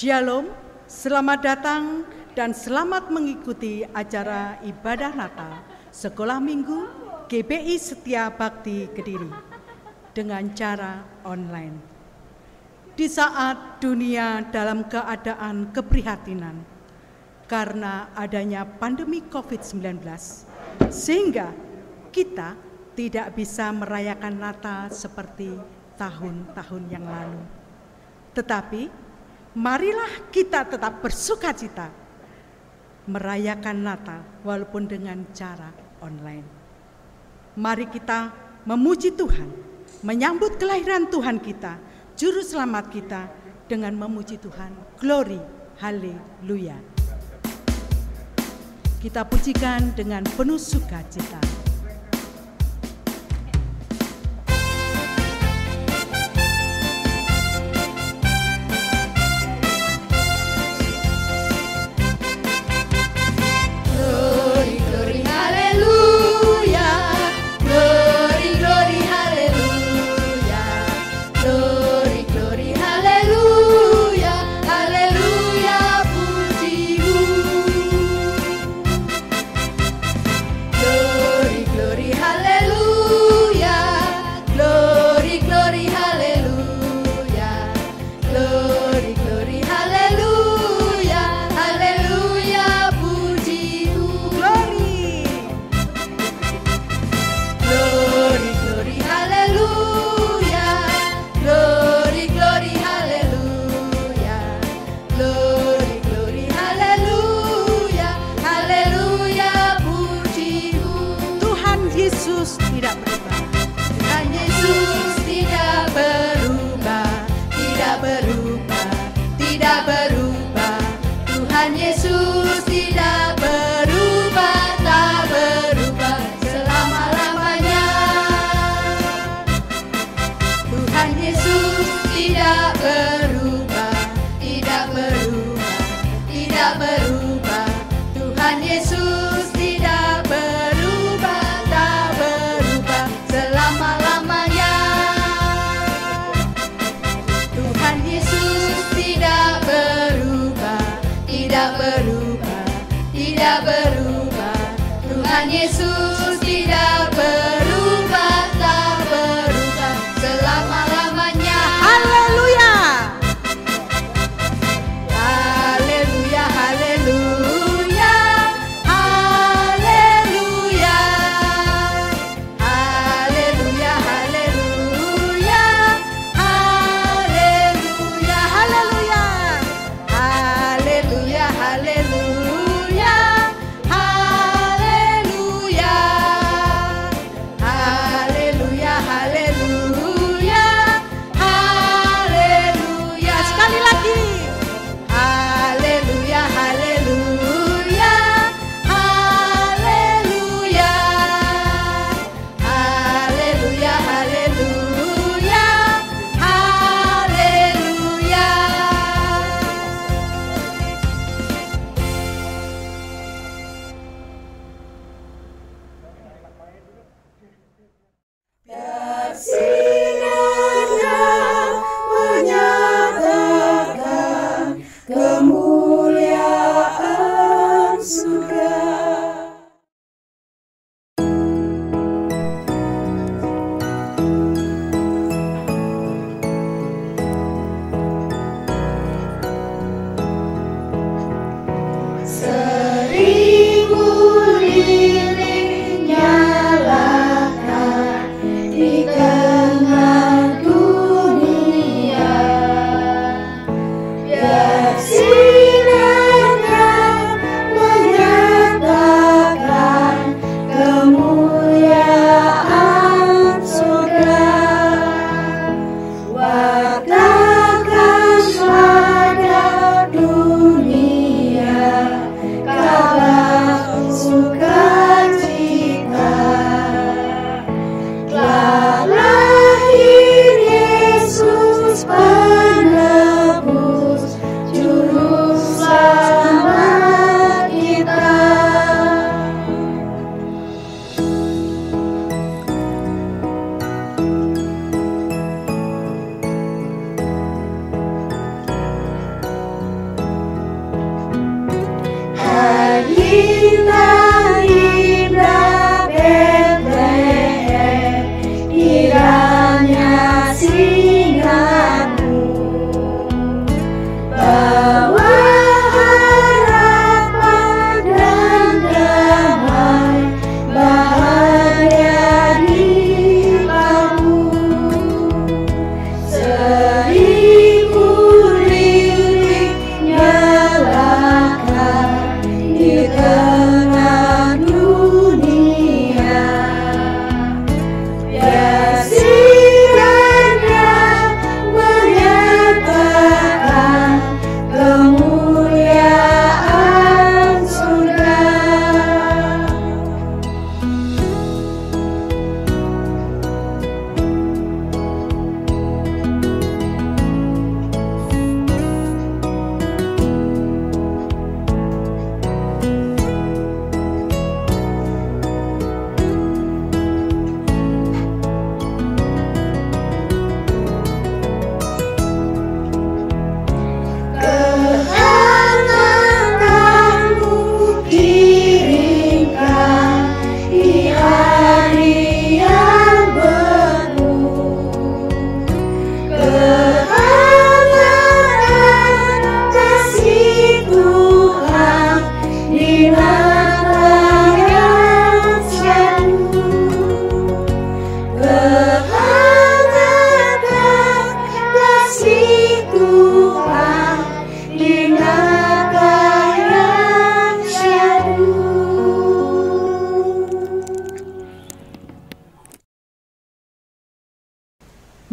Shalom, selamat datang dan selamat mengikuti acara ibadah Natal Sekolah Minggu GBI Setia Bakti Kediri dengan cara online. Di saat dunia dalam keadaan keprihatinan karena adanya pandemi COVID-19, sehingga kita tidak bisa merayakan Natal seperti tahun-tahun yang lalu. Tetapi marilah kita tetap bersukacita merayakan Natal walaupun dengan cara online. Mari kita memuji Tuhan, menyambut kelahiran Tuhan kita, Juru Selamat kita dengan memuji Tuhan. Glory, haleluya. Kita pujikan dengan penuh sukacita. Tuhan Yesus tidak berubah, tak berubah selama-lamanya. Haleluya.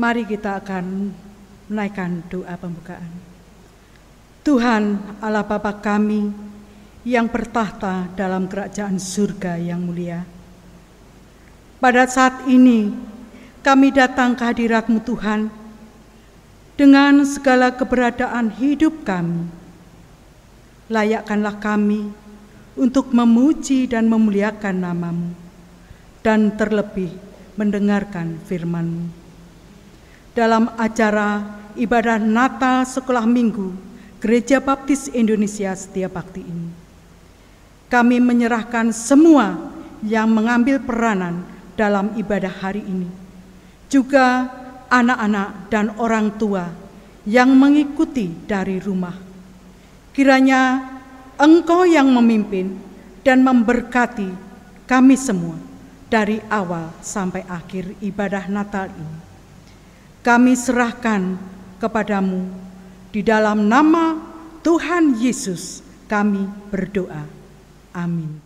Mari kita akan menaikkan doa pembukaan. Tuhan Allah Bapa kami yang bertahta dalam kerajaan surga yang mulia. Pada saat ini kami datang ke hadirat-Mu Tuhan dengan segala keberadaan hidup kami. Layakkanlah kami untuk memuji dan memuliakan nama-Mu dan terlebih mendengarkan firman-Mu. Dalam acara ibadah Natal Sekolah Minggu Gereja Baptis Indonesia Setiabakti ini, kami menyerahkan semua yang mengambil peranan dalam ibadah hari ini, juga anak-anak dan orang tua yang mengikuti dari rumah. Kiranya Engkau yang memimpin dan memberkati kami semua dari awal sampai akhir ibadah Natal ini. Kami serahkan kepadamu, di dalam nama Tuhan Yesus kami berdoa. Amin.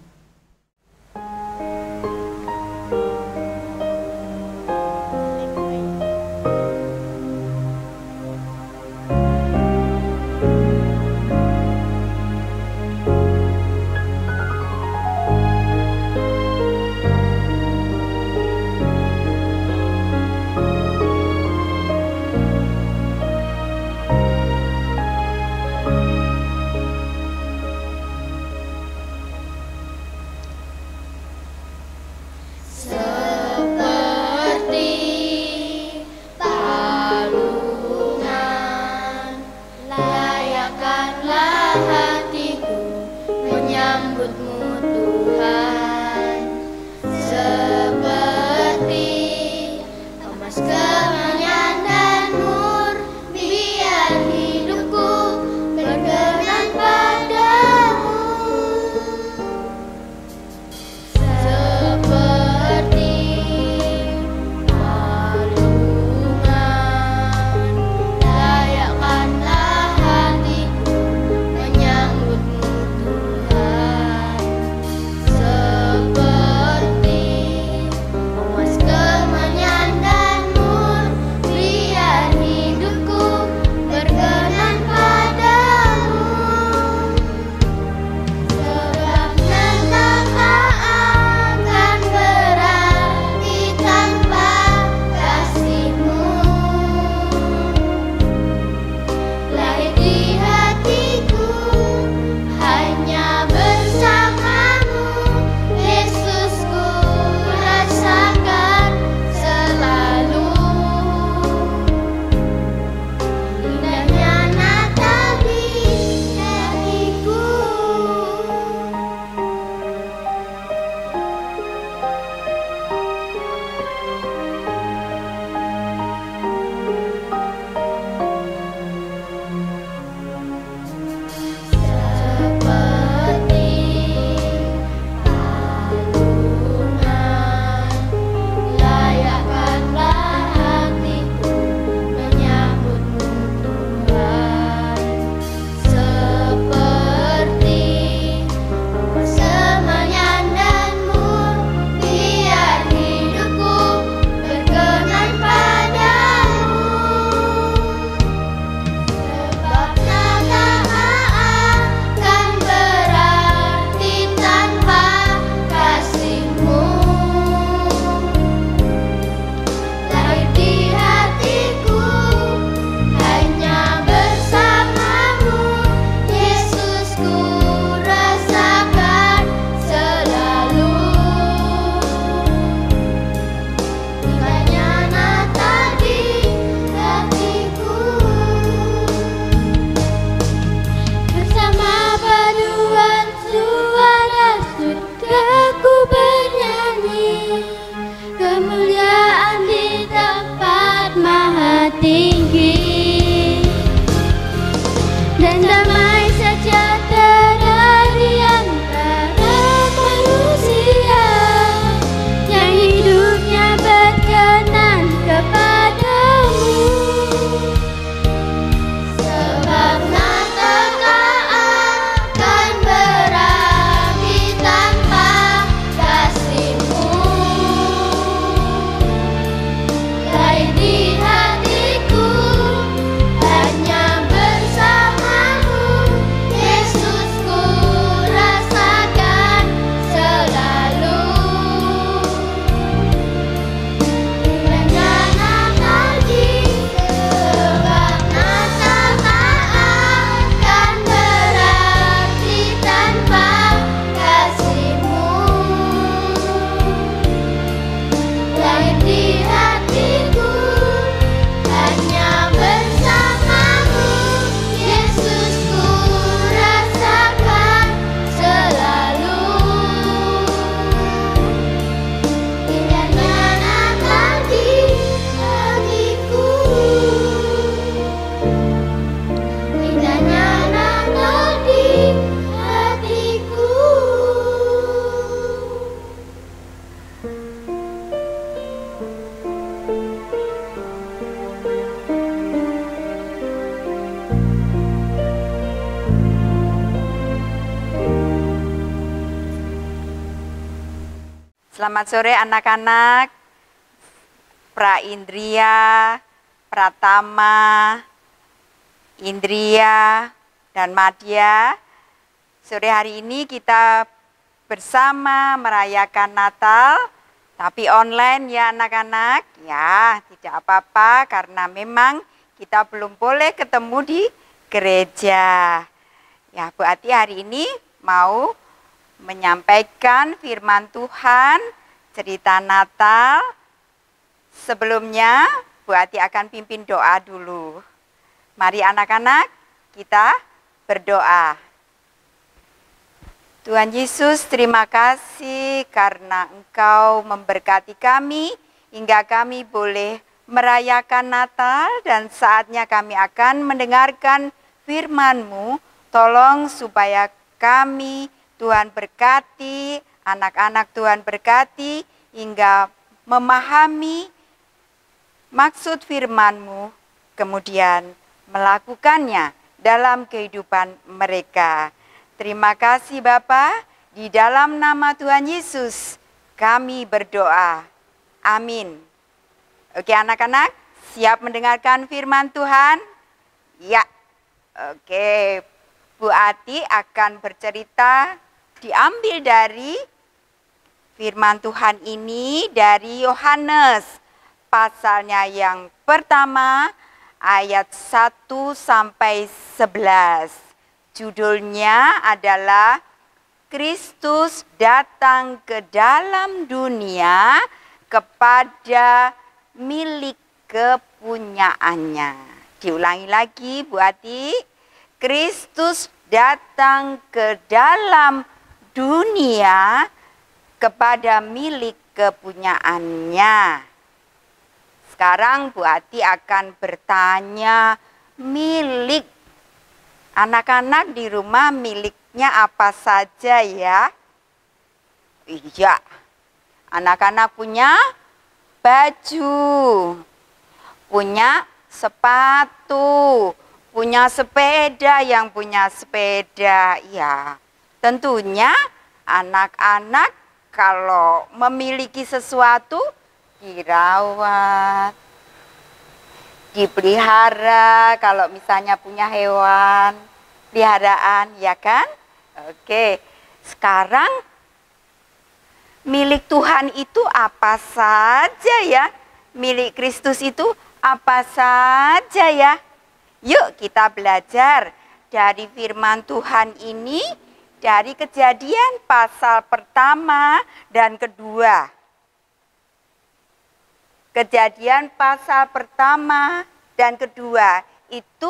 Di hati Selamat sore anak-anak. Pra Indria, Pratama, Indria, dan Madya. Sore hari ini kita bersama merayakan Natal, tapi online ya anak-anak. Ya, tidak apa-apa karena memang kita belum boleh ketemu di gereja. Ya, Bu Ati hari ini mau menyampaikan firman Tuhan, cerita Natal. Sebelumnya, Bu Ati akan pimpin doa dulu. Mari anak-anak, kita berdoa. Tuhan Yesus, terima kasih karena Engkau memberkati kami hingga kami boleh merayakan Natal dan saatnya kami akan mendengarkan firman-Mu. Tolong supaya kami, Tuhan berkati, anak-anak Tuhan berkati, hingga memahami maksud firman-Mu, kemudian melakukannya dalam kehidupan mereka. Terima kasih Bapa, di dalam nama Tuhan Yesus kami berdoa. Amin. Oke anak-anak, siap mendengarkan firman Tuhan? Ya, oke. Bu Ati akan bercerita diambil dari firman Tuhan ini dari Yohanes pasalnya yang pertama ayat 1 sampai 11. Judulnya adalah Kristus datang ke dalam dunia kepada milik kepunyaannya. Diulangi lagi Bu Ati. Kristus datang ke dalam dunia kepada milik kepunyaannya. Sekarang Bu Ati akan bertanya, milik anak-anak di rumah miliknya apa saja ya? Iya, anak-anak punya baju, punya sepatu, punya sepeda, yang punya sepeda. Ya, tentunya anak-anak kalau memiliki sesuatu dirawat, dipelihara, kalau misalnya punya hewan peliharaan, ya kan? Oke, sekarang milik Tuhan itu apa saja ya? Milik Kristus itu apa saja ya? Yuk kita belajar dari firman Tuhan ini dari Kejadian pasal pertama dan kedua. Kejadian pasal pertama dan kedua itu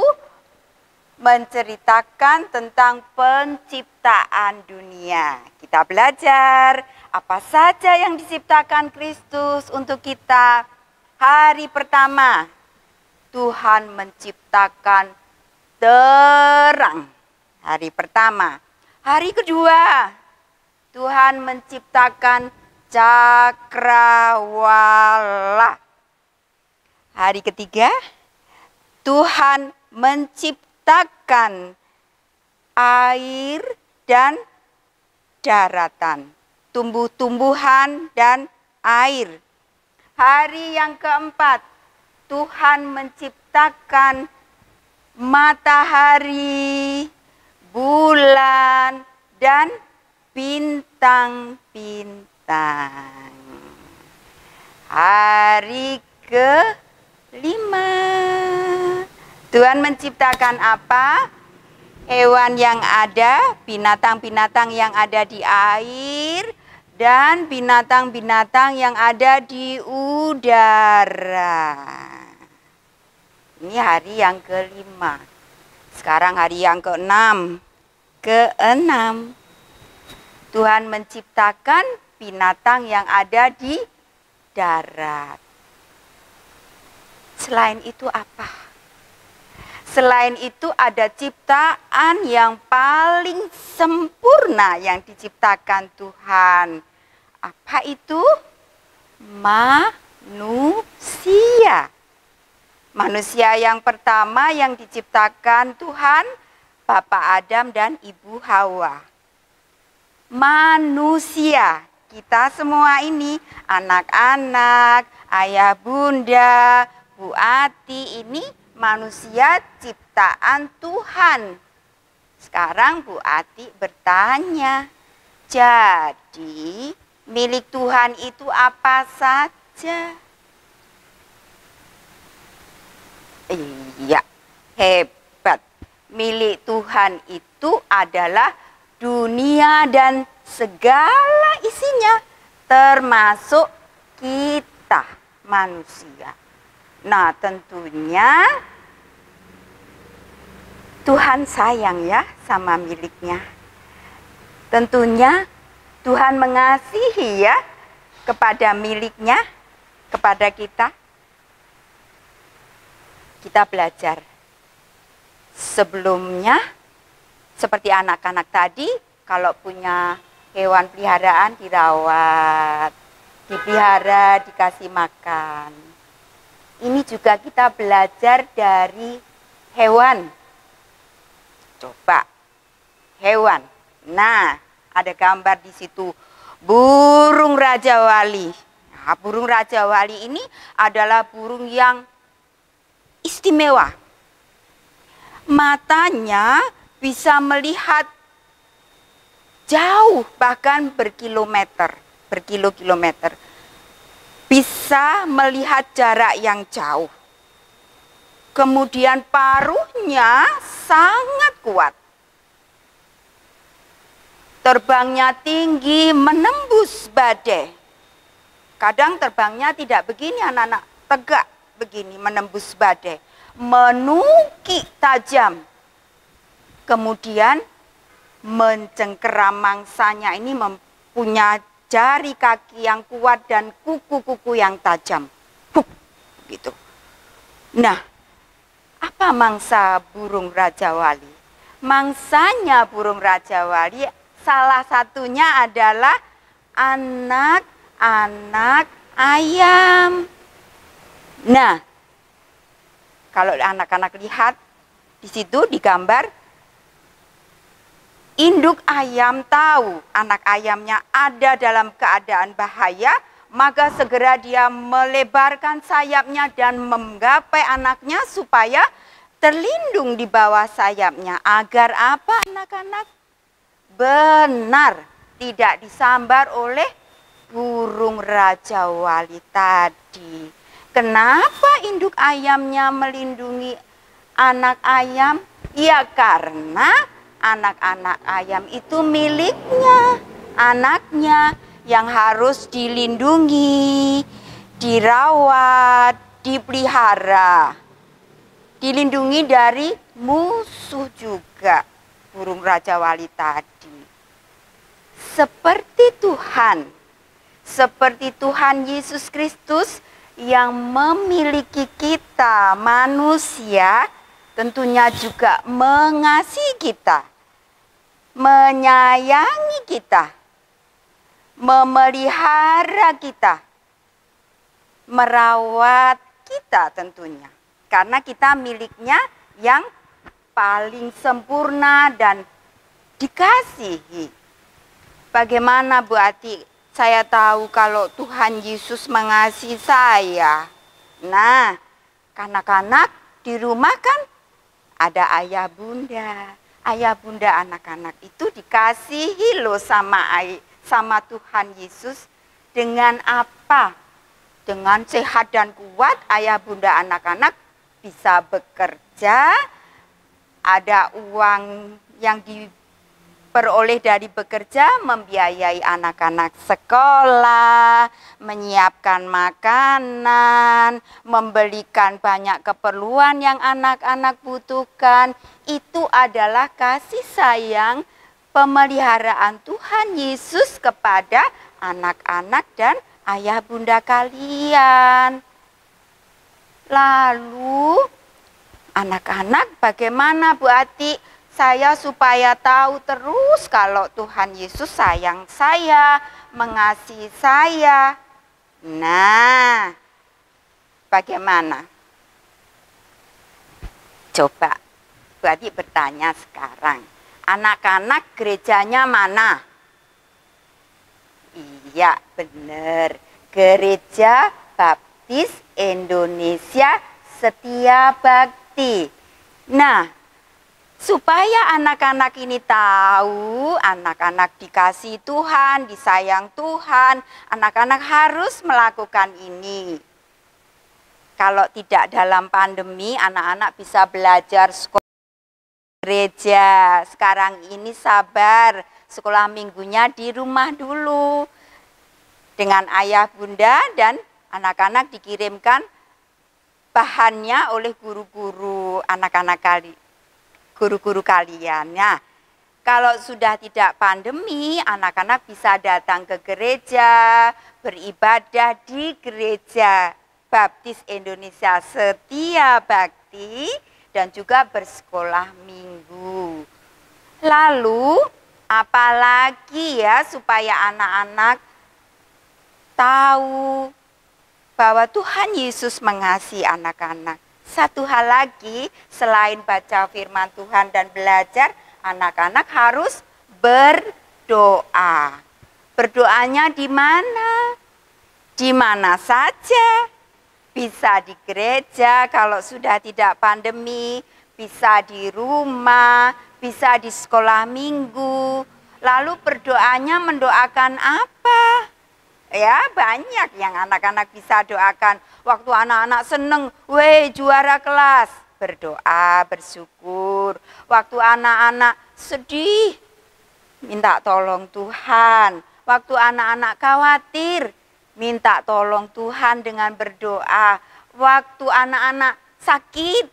menceritakan tentang penciptaan dunia. Kita belajar apa saja yang diciptakan Kristus untuk kita. Hari pertama, Tuhan menciptakan terang. Hari pertama. Hari kedua, Tuhan menciptakan cakrawala. Hari ketiga, Tuhan menciptakan air dan daratan, tumbuh-tumbuhan dan air. Hari yang keempat, Tuhan menciptakan matahari, bulan, dan bintang-bintang. Hari kelima, Tuhan menciptakan apa? Hewan yang ada, binatang-binatang yang ada di air, dan binatang-binatang yang ada di udara. Ini hari yang kelima. Sekarang hari yang keenam. Tuhan menciptakan binatang yang ada di darat. Selain itu apa? Selain itu ada ciptaan yang paling sempurna yang diciptakan Tuhan. Apa itu? Manusia. Manusia yang pertama yang diciptakan Tuhan, Bapak Adam dan Ibu Hawa. Manusia kita semua ini, anak-anak, ayah bunda, Bu Ati, ini manusia ciptaan Tuhan. Sekarang Bu Ati bertanya, jadi milik Tuhan itu apa saja? Iya, hebat. Milik Tuhan itu adalah dunia dan segala isinya, termasuk kita manusia. Nah, tentunya Tuhan sayang ya sama miliknya. Tentunya Tuhan mengasihi ya kepada miliknya, kepada kita. Kita belajar. Sebelumnya, seperti anak-anak tadi, kalau punya hewan peliharaan dirawat, dipelihara, dikasih makan. Ini juga kita belajar dari hewan. Coba, hewan. Nah, ada gambar di situ. Burung Raja Wali. Nah, burung Raja Wali ini adalah burung yang istimewa. Matanya bisa melihat jauh, bahkan berkilo-kilometer. Bisa melihat jarak yang jauh. Kemudian paruhnya sangat kuat. Terbangnya tinggi, menembus badai. Kadang terbangnya tidak begini anak-anak, tegak begini, menembus badai. Menukik tajam. Kemudian mencengkeram mangsanya ini mempunyai jari kaki yang kuat dan kuku-kuku yang tajam. Gitu. Nah, apa mangsa burung Raja Wali? Mangsanya burung Raja Wali salah satunya adalah anak-anak ayam. Nah, kalau anak-anak lihat di situ di gambar, induk ayam tahu anak ayamnya ada dalam keadaan bahaya, maka segera dia melebarkan sayapnya dan menggapai anaknya supaya terlindung di bawah sayapnya. Agar apa anak-anak? Benar, tidak disambar oleh burung Raja Wali tadi. Kenapa induk ayamnya melindungi anak ayam? Ya karena anak-anak ayam itu miliknya, anaknya yang harus dilindungi, dirawat, dipelihara. Dilindungi dari musuh juga burung Raja Wali tadi. Seperti Tuhan Yesus Kristus yang memiliki kita manusia, tentunya juga mengasihi kita, menyayangi kita, memelihara kita, merawat kita tentunya. Karena kita miliknya yang paling sempurna dan dikasihi. Bagaimana Bu Ati? Saya tahu kalau Tuhan Yesus mengasihi saya. Nah, kanak-kanak di rumah kan ada ayah bunda. Ayah bunda anak-anak itu dikasihi loh sama Tuhan Yesus. Dengan apa? Dengan sehat dan kuat ayah bunda anak-anak bisa bekerja. Ada uang yang diperoleh dari bekerja, membiayai anak-anak sekolah, menyiapkan makanan, membelikan banyak keperluan yang anak-anak butuhkan. Itu adalah kasih sayang pemeliharaan Tuhan Yesus kepada anak-anak dan ayah bunda kalian. Lalu anak-anak, bagaimana Bu Ati? Saya supaya tahu terus kalau Tuhan Yesus sayang saya, mengasihi saya. Nah, bagaimana? Coba Bu Ati bertanya sekarang. Anak-anak gerejanya mana? Ya, benar. Gereja Baptis Indonesia Setia Bakti. Nah, supaya anak-anak ini tahu, anak-anak dikasih Tuhan, disayang Tuhan, anak-anak harus melakukan ini. Kalau tidak dalam pandemi, anak-anak bisa belajar sekolah gereja. Sekarang ini sabar, sekolah minggunya di rumah dulu. Dengan ayah bunda dan anak-anak dikirimkan bahannya oleh guru-guru anak-anak guru-guru kalian. Nah, kalau sudah tidak pandemi, anak-anak bisa datang ke gereja, beribadah di gereja Baptis Indonesia Setia Bakti dan juga bersekolah minggu. Lalu apalagi ya supaya anak-anak tahu bahwa Tuhan Yesus mengasihi anak-anak. Satu hal lagi selain baca firman Tuhan dan belajar, anak-anak harus berdoa. Berdoanya di mana? Di mana saja. Bisa di gereja kalau sudah tidak pandemi, bisa di rumah, bisa di sekolah minggu. Lalu berdoanya mendoakan apa? Ya, banyak yang anak-anak bisa doakan. Waktu anak-anak seneng, weh juara kelas, berdoa, bersyukur. Waktu anak-anak sedih, minta tolong Tuhan. Waktu anak-anak khawatir, minta tolong Tuhan dengan berdoa. Waktu anak-anak sakit,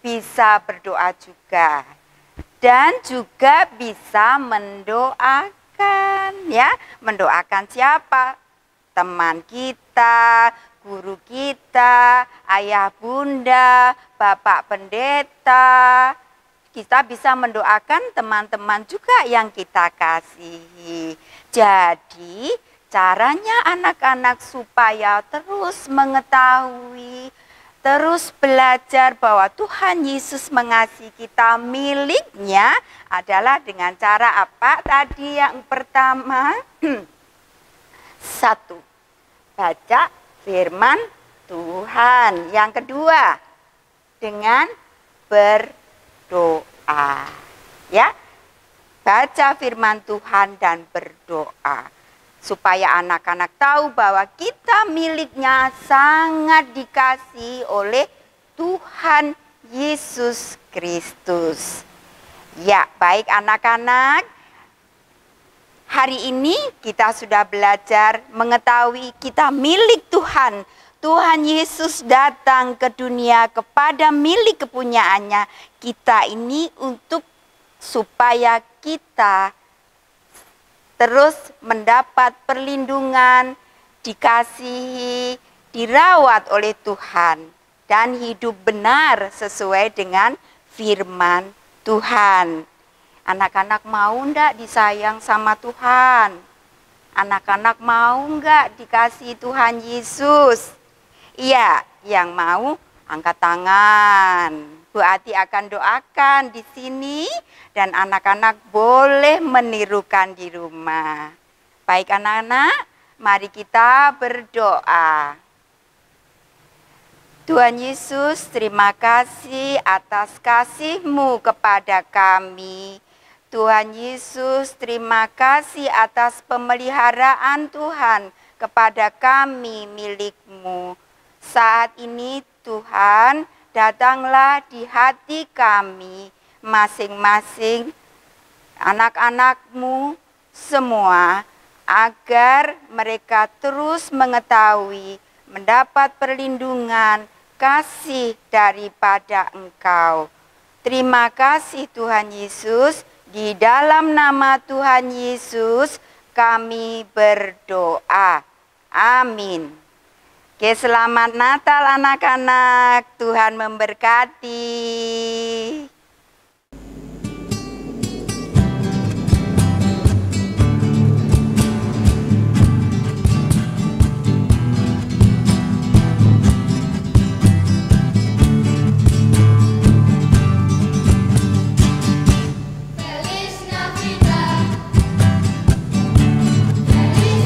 bisa berdoa juga. Dan juga bisa mendoakan, ya. Mendoakan siapa? Teman kita, guru kita, ayah bunda, bapak pendeta. Kita bisa mendoakan teman-teman juga yang kita kasihi. Jadi, caranya anak-anak supaya terus mengetahui, terus belajar bahwa Tuhan Yesus mengasihi kita, miliknya adalah dengan cara apa tadi? Yang pertama, 1, baca firman Tuhan. Yang kedua, dengan berdoa. Ya, baca firman Tuhan dan berdoa. Supaya anak-anak tahu bahwa kita miliknya sangat dikasihi oleh Tuhan Yesus Kristus. Ya, baik anak-anak. Hari ini kita sudah belajar mengetahui kita milik Tuhan. Tuhan Yesus datang ke dunia kepada milik kepunyaannya. Kita ini untuk supaya kita terus mendapat perlindungan, dikasihi, dirawat oleh Tuhan, dan hidup benar sesuai dengan firman Tuhan. Anak-anak mau enggak disayang sama Tuhan? Anak-anak mau enggak dikasihi Tuhan Yesus? Iya, yang mau angkat tangan. Bu Ati akan doakan di sini dan anak-anak boleh menirukan di rumah. Baik anak-anak, mari kita berdoa. Tuhan Yesus, terima kasih atas kasih-Mu kepada kami. Tuhan Yesus, terima kasih atas pemeliharaan Tuhan kepada kami milik-Mu. Saat ini Tuhan, datanglah di hati kami masing-masing anak-anak-Mu semua, agar mereka terus mengetahui, mendapat perlindungan, kasih daripada Engkau. Terima kasih Tuhan Yesus, di dalam nama Tuhan Yesus kami berdoa. Amin. Oke, selamat Natal anak-anak, Tuhan memberkati. Feliz Navidad, Feliz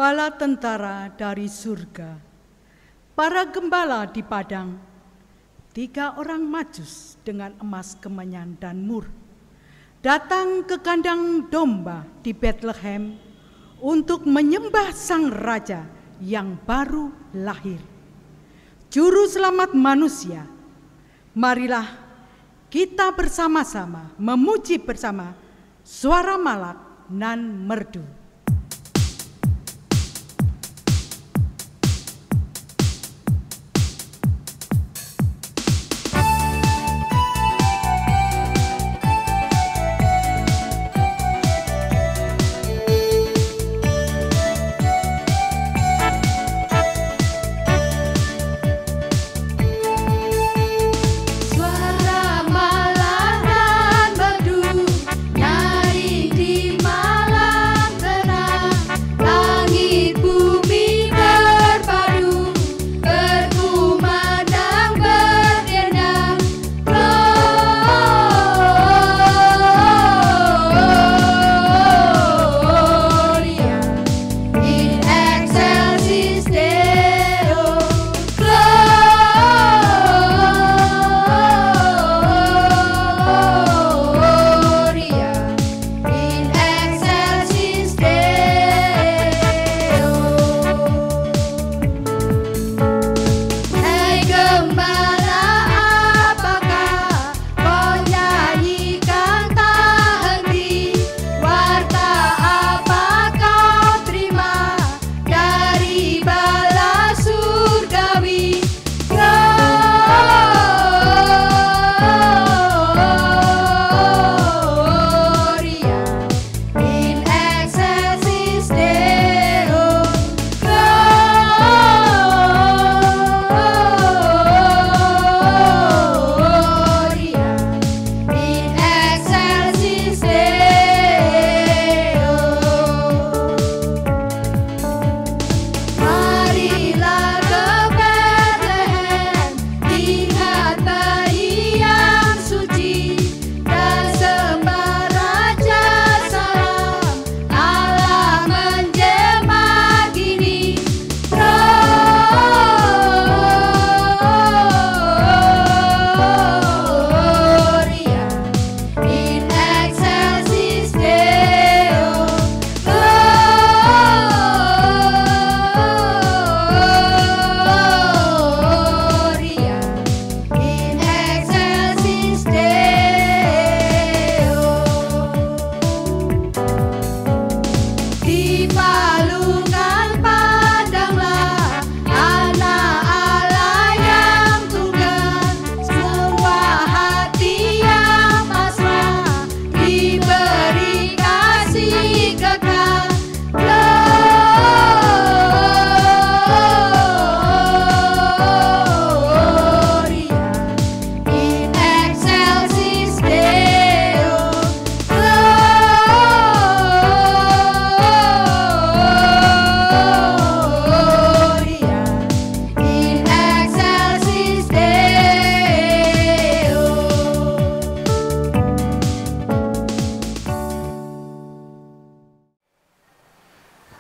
bala tentara dari surga, para gembala di padang, 3 orang majus dengan emas kemenyan dan mur, datang ke kandang domba di Bethlehem untuk menyembah sang raja yang baru lahir, juru selamat manusia. Marilah kita bersama-sama memuji bersama suara malak nan merdu.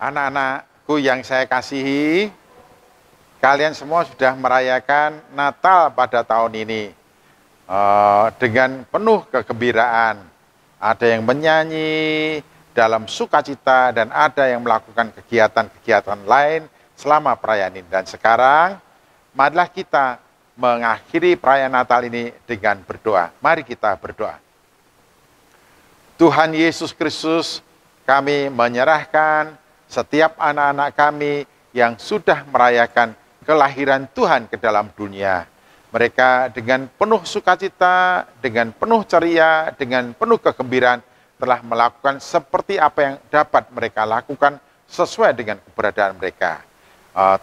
Anak-anakku yang saya kasihi, kalian semua sudah merayakan Natal pada tahun ini dengan penuh kegembiraan. Ada yang menyanyi dalam sukacita dan ada yang melakukan kegiatan-kegiatan lain selama perayaan ini. Dan sekarang, marilah kita mengakhiri perayaan Natal ini dengan berdoa. Mari kita berdoa. Tuhan Yesus Kristus, kami menyerahkan setiap anak-anak kami yang sudah merayakan kelahiran Tuhan ke dalam dunia. Mereka dengan penuh sukacita, dengan penuh ceria, dengan penuh kegembiraan telah melakukan seperti apa yang dapat mereka lakukan sesuai dengan keberadaan mereka.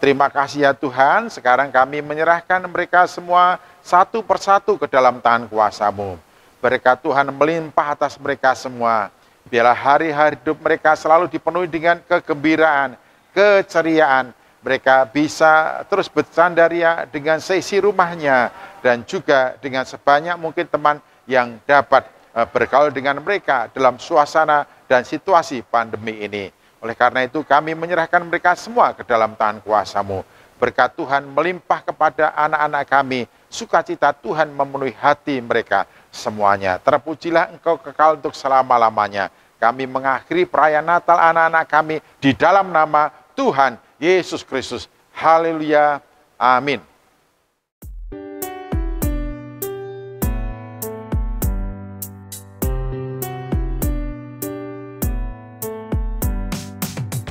Terima kasih ya Tuhan, sekarang kami menyerahkan mereka semua satu persatu ke dalam tangan kuasa-Mu. Berkat Tuhan melimpah atas mereka semua. Biarlah hari-hari hidup mereka selalu dipenuhi dengan kegembiraan, keceriaan. Mereka bisa terus bersandaria dengan seisi rumahnya dan juga dengan sebanyak mungkin teman yang dapat bergaul dengan mereka dalam suasana dan situasi pandemi ini. Oleh karena itu kami menyerahkan mereka semua ke dalam tangan kuasa-Mu. Berkat Tuhan melimpah kepada anak-anak kami, sukacita Tuhan memenuhi hati mereka semuanya. Terpujilah Engkau kekal untuk selama-lamanya. Kami mengakhiri perayaan Natal anak-anak kami di dalam nama Tuhan Yesus Kristus. Haleluya. Amin.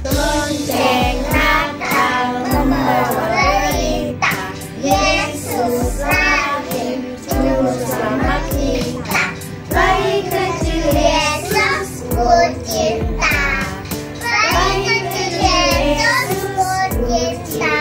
Lonceng Natal membawa berita, Yesus lahir, juru selamat kita. Bayi kecil Yesus ku cinta, bayi kecil Yesus ku cinta.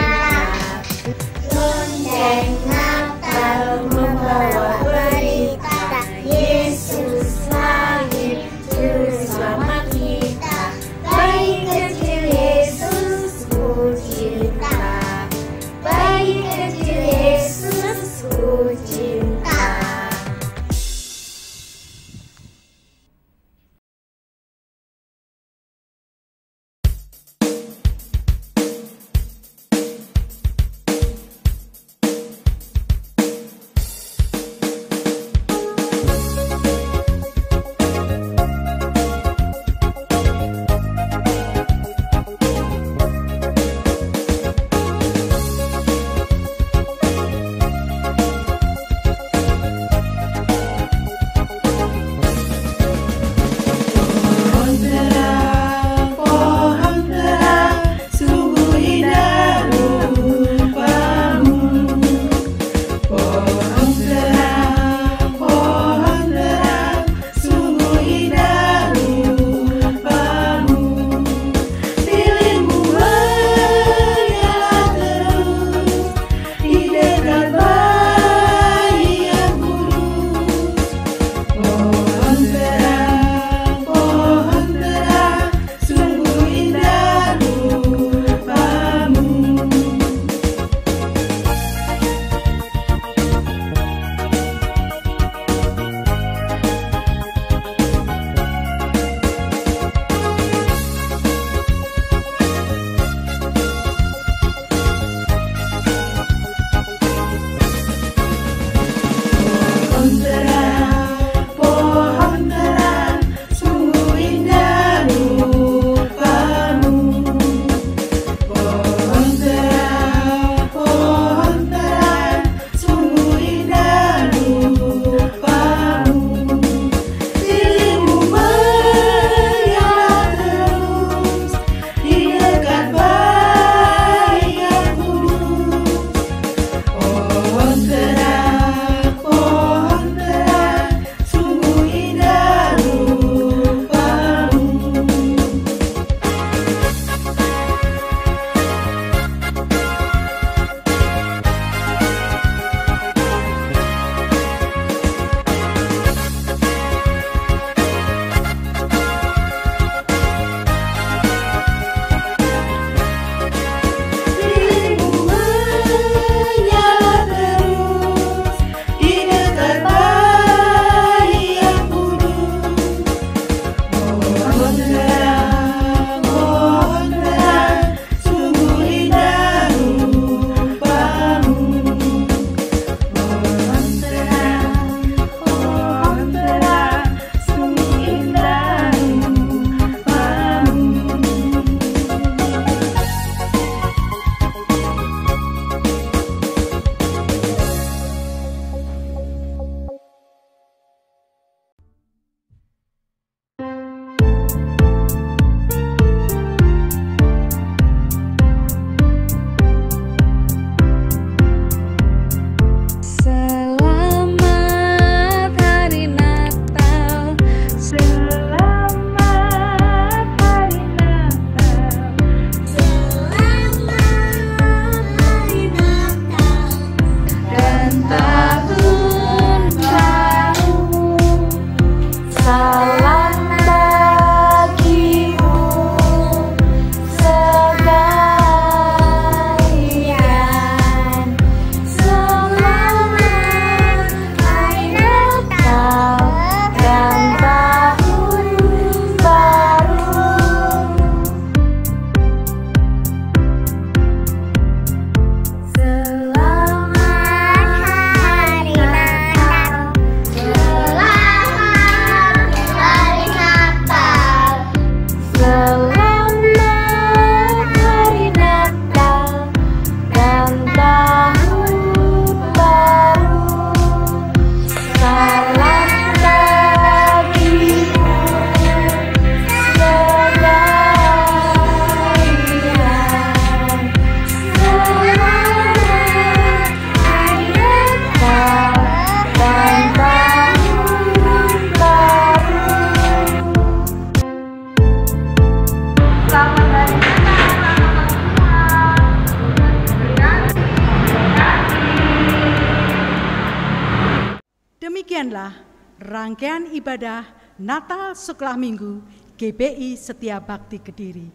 rangkaian ibadah Natal Sekolah Minggu GBI Setia Bakti Kediri.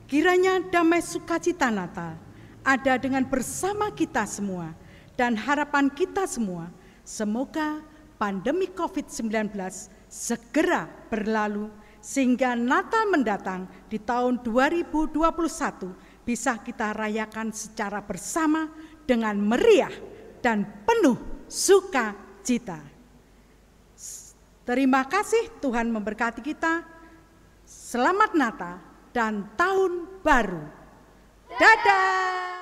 Kiranya damai sukacita Natal ada dengan bersama kita semua, dan harapan kita semua, semoga pandemi COVID-19 segera berlalu, sehingga Natal mendatang di tahun 2021 bisa kita rayakan secara bersama dengan meriah dan penuh sukacita. Terima kasih, Tuhan memberkati kita. Selamat Natal dan Tahun Baru. Dadah!